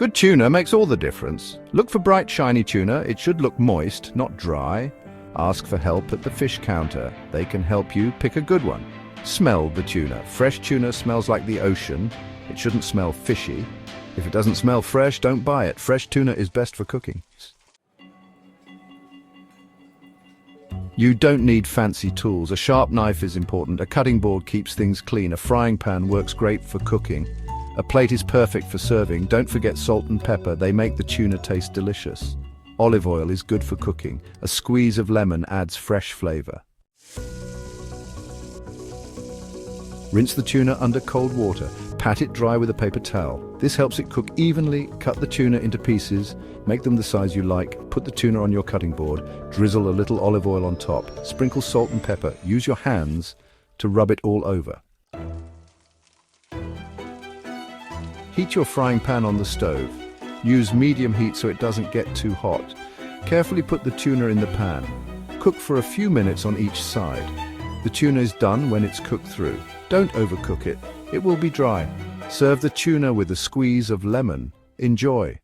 Good tuna makes all the difference. Look for bright, shiny tuna. It should look moist, not dry. Ask for help at the fish counter. They can help you pick a good one. Smell the tuna. Fresh tuna smells like the ocean. It shouldn't smell fishy. If it doesn't smell fresh, don't buy it. Fresh tuna is best for cooking. You don't need fancy tools. A sharp knife is important. A cutting board keeps things clean. A frying pan works great for cooking. A plate is perfect for serving. Don't forget salt and pepper. They make the tuna taste delicious. Olive oil is good for cooking. A squeeze of lemon adds fresh flavor. Rinse the tuna under cold water. Pat it dry with a paper towel. This helps it cook evenly. Cut the tuna into pieces. Make them the size you like. Put the tuna on your cutting board. Drizzle a little olive oil on top. Sprinkle salt and pepper. Use your hands to rub it all over. Heat your frying pan on the stove. Use medium heat so it doesn't get too hot. Carefully put the tuna in the pan. Cook for a few minutes on each side. The tuna is done when it's cooked through. Don't overcook it. It will be dry. Serve the tuna with a squeeze of lemon. Enjoy.